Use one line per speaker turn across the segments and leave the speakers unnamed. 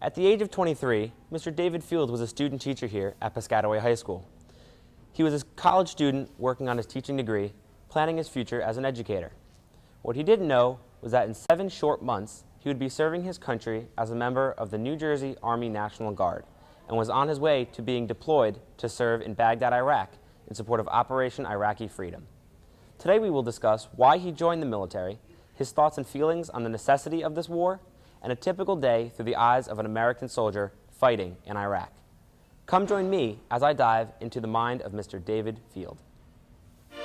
At the age of 23, Mr. David Field was a student teacher here at Piscataway High School. He was a college student working on his teaching degree, planning his future as an educator. What he didn't know was that in 7 short months, he would be serving his country as a member of the New Jersey Army National Guard and was on his way to being deployed to serve in Baghdad, Iraq, in support of Operation Iraqi Freedom. Today we will discuss why he joined the military, his thoughts and feelings on the necessity of this war, and a typical day through the eyes of an American soldier fighting in Iraq. Come join me as I dive into the mind of Mr. David Field. Today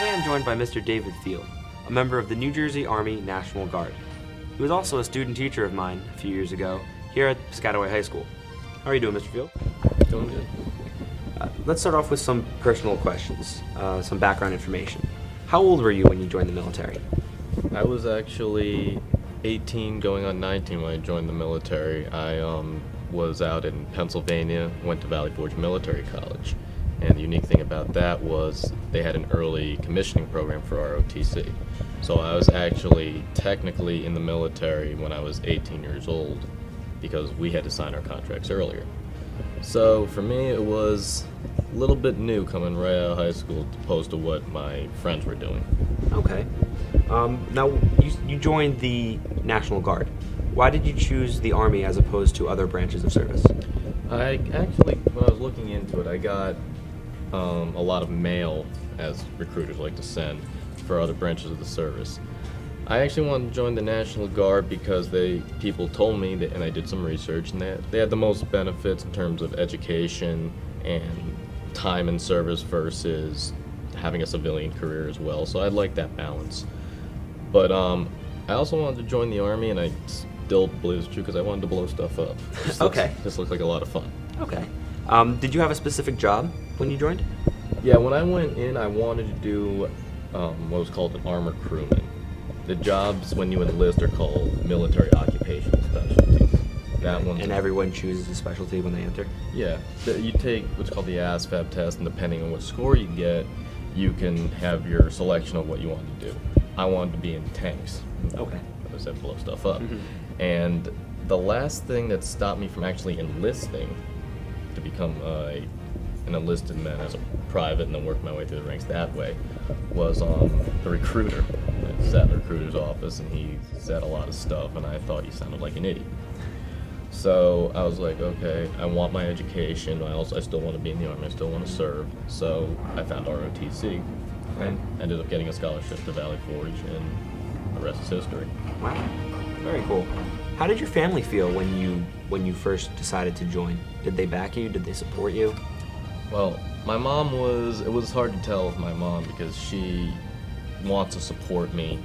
I'm joined by Mr. David Field, a member of the New Jersey Army National Guard. He was also a student teacher of mine a few years ago here at Piscataway High School. How are you doing, Mr. Field?
Doing good.
Let's start off with some personal questions, some background information. How old were you when you joined the military?
I was actually 18 going on 19 when I joined the military. I was out in Pennsylvania, went to Valley Forge Military College. And the unique thing about that was they had an early commissioning program for ROTC. So I was actually technically in the military when I was 18 years old because we had to sign our contracts earlier. So for me, it was a little bit new coming right out of high school opposed to what my friends were doing.
Okay. Now, you joined the National Guard. Why did you choose the Army as opposed to other branches of service?
I actually, when I was looking into it, I got a lot of mail, as recruiters like to send, for other branches of the service. I actually wanted to join the National Guard because people told me that, and I did some research, and they had the most benefits in terms of education and time in service versus having a civilian career as well. So I like that balance. But I also wanted to join the Army, and I still believe it's true because I wanted to blow stuff up. This looked like a lot of fun.
Okay. Did you have a specific job when you joined?
Yeah, when I went in, I wanted to do what was called an armor crewman. The jobs when you enlist are called military occupation specialties. That one.
And everyone chooses a specialty when they enter?
Yeah. You take what's called the ASVAB test, and depending on what score you get, you can have your selection of what you want to do. I wanted to be in tanks.
Okay.
I said blow stuff up.
Mm-hmm.
And the last thing that stopped me from actually enlisting to become an enlisted man as a private and then work my way through the ranks that way was the recruiter. I sat in the recruiter's office and he said a lot of stuff and I thought he sounded like an idiot. So I was like, okay, I want my education. I still want to be in the Army. I still want to serve. So I found ROTC and ended up getting a scholarship to Valley Forge, and the rest is history.
Wow, very cool. How did your family feel when you first decided to join? Did they back you? Did they support you?
Well, my mom it was hard to tell with my mom because she wants to support me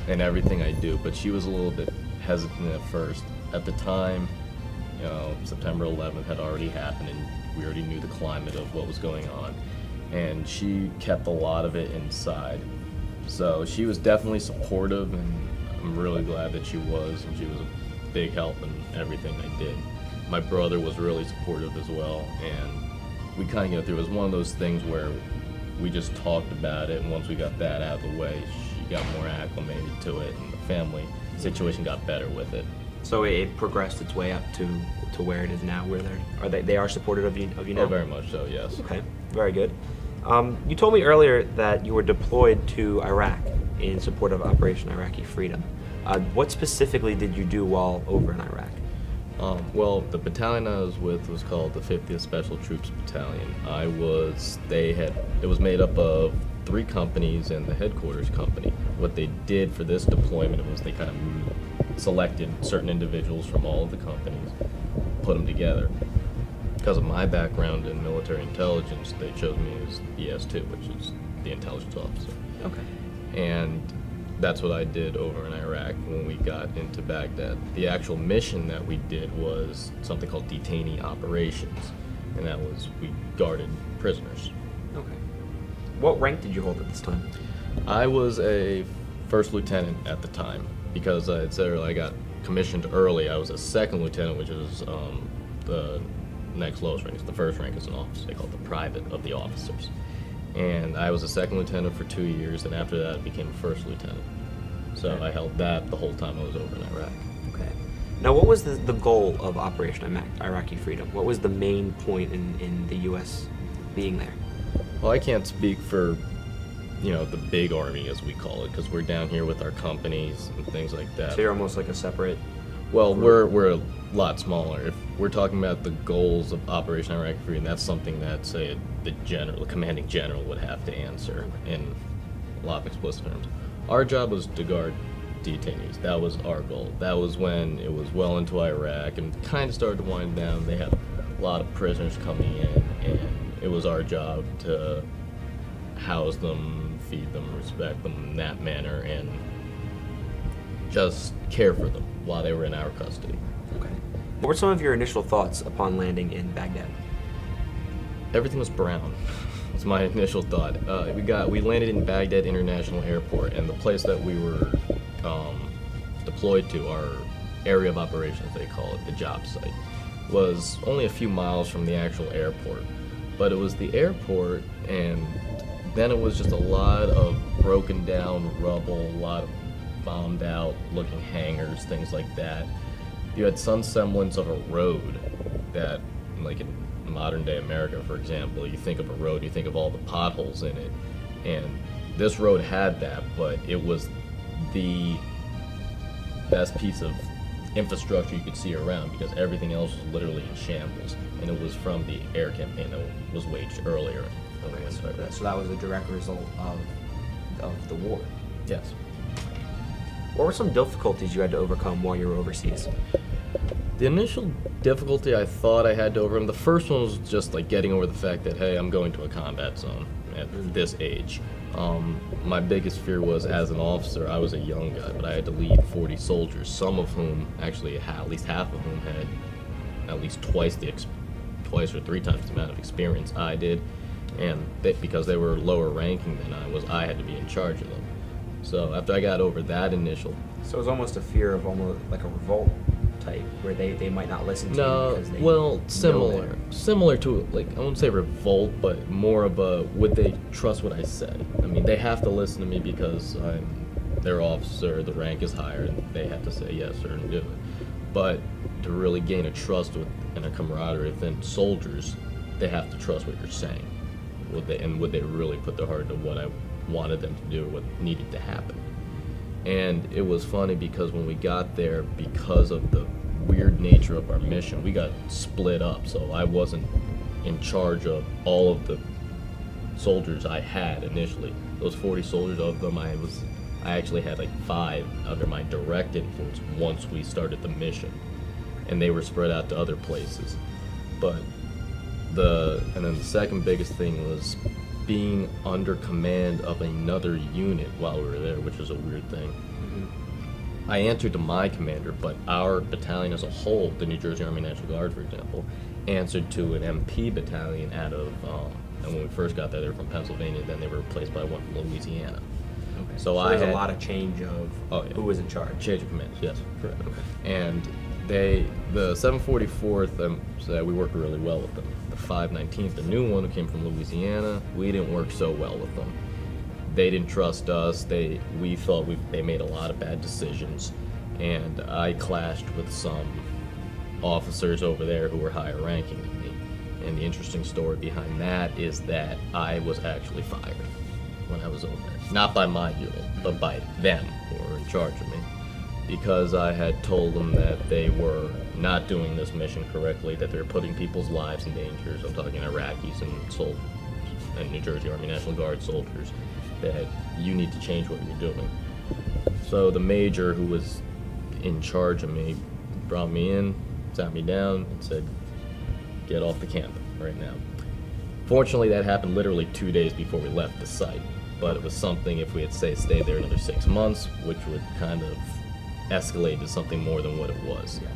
in everything I do, but she was a little bit hesitant at first. At the time, September 11th had already happened and we already knew the climate of what was going on, and she kept a lot of it inside. So she was definitely supportive, and I'm really glad that she was, and she was a big help in everything I did. My brother was really supportive as well, and we kind of got through. It was one of those things where we just talked about it, and once we got that out of the way, she got more acclimated to it, and the family situation got better with it.
So it progressed its way up to where it is now, where they are supportive of you now?
Oh, very much so, yes.
Okay, very good. You told me earlier that you were deployed to Iraq in support of Operation Iraqi Freedom. What specifically did you do while over in Iraq?
Well, the battalion I was with was called the 50th Special Troops Battalion. It was made up of 3 companies and the headquarters company. What they did for this deployment was they kind of selected certain individuals from all of the companies, put them together. Because of my background in military intelligence, they chose me as ES2, which is the intelligence officer.
Okay.
And that's what I did over in Iraq when we got into Baghdad. The actual mission that we did was something called detainee operations, and that was we guarded prisoners.
Okay. What rank did you hold at this time?
I was a first lieutenant at the time because I got commissioned early. I was a second lieutenant, which is the next lowest rank. The first rank is an officer. They call it the private of the officers. and I was a second lieutenant for 2 years, and after that I became a first lieutenant. So
Okay.
I held that the whole time I was over in Iraq.
Okay. Now, what was the goal of Operation Iraqi Freedom? What was the main point in the U.S. being there?
Well, I can't speak for, the big army, as we call it, because we're down here with our companies and things like that.
So you're almost like a separate...
Well, we're a lot smaller. If we're talking about the goals of Operation Iraqi Freedom, that's something that, say, the commanding general would have to answer in a lot of explicit terms. Our job was to guard detainees. That was our goal. That was when it was well into Iraq and kind of started to wind down. They had a lot of prisoners coming in, and it was our job to house them, feed them, respect them in that manner, and just care for them while they were in our custody.
Okay. What were some of your initial thoughts upon landing in Baghdad?
Everything was brown. That's my initial thought. We landed in Baghdad International Airport, and the place that we were deployed to, our area of operations, they call it, the job site, was only a few miles from the actual airport. But it was the airport, and then it was just a lot of broken down rubble, a lot of bombed out looking hangars, things like that. You had some semblance of a road that, like in modern day America, for example, you think of a road, you think of all the potholes in it, and this road had that, but it was the best piece of infrastructure you could see around, because everything else was literally in shambles, and it was from the air campaign that was waged earlier.
So that was a direct result of the war.
Yes.
What were some difficulties you had to overcome while you were overseas?
The initial difficulty I thought I had to overcome, the first one was just like getting over the fact that, hey, I'm going to a combat zone at this age. My biggest fear was, as an officer, I was a young guy, but I had to lead 40 soldiers, some of whom, actually at least half of whom had at least twice or three times the amount of experience I did, and because they were lower ranking than I was, I had to be in charge of them. So after I got over that initial...
So it was almost a fear of almost like a revolt type, where they might not listen to you because they
similar to, like, I wouldn't say revolt, but more of a, would they trust what I said? I mean, they have to listen to me because I'm their officer, the rank is higher, and they have to say yes sir and do it. But to really gain a trust and a camaraderie within soldiers, they have to trust what you're saying. Would they really put their heart into what I wanted them to do or what needed to happen? And it was funny because when we got there, because of the weird nature of our mission, we got split up. So I wasn't in charge of all of the soldiers I had initially. Those 40 soldiers, of them I actually had like 5 under my direct influence once we started the mission, and they were spread out to other places. But and then the second biggest thing was being under command of another unit while we were there, which was a weird thing. Mm-hmm. I answered to my commander, but our battalion as a whole, the New Jersey Army National Guard, for example, answered to an MP battalion out of, and when we first got there, they were from Pennsylvania, then they were replaced by one from Louisiana.
Okay.
So
there's a lot of change of who was in charge.
Change of commands, yes, correct. Okay. And the 744th, so we worked really well with them. The 519th, the new one who came from Louisiana, we didn't work so well with them. They didn't trust us. We thought they made a lot of bad decisions, and I clashed with some officers over there who were higher ranking than me. And the interesting story behind that is that I was actually fired when I was over there. Not by my unit, but by them who were in charge of me, because I had told them that they were not doing this mission correctly, that they were putting people's lives in danger. So I'm talking Iraqis and New Jersey Army National Guard soldiers, that you need to change what you're doing. So the major who was in charge of me brought me in, sat me down, and said, get off the camp right now. Fortunately, that happened literally 2 days before we left the site, but it was something, if we had stayed there another 6 months, which would kind of escalate to something more than what it was.
Yes.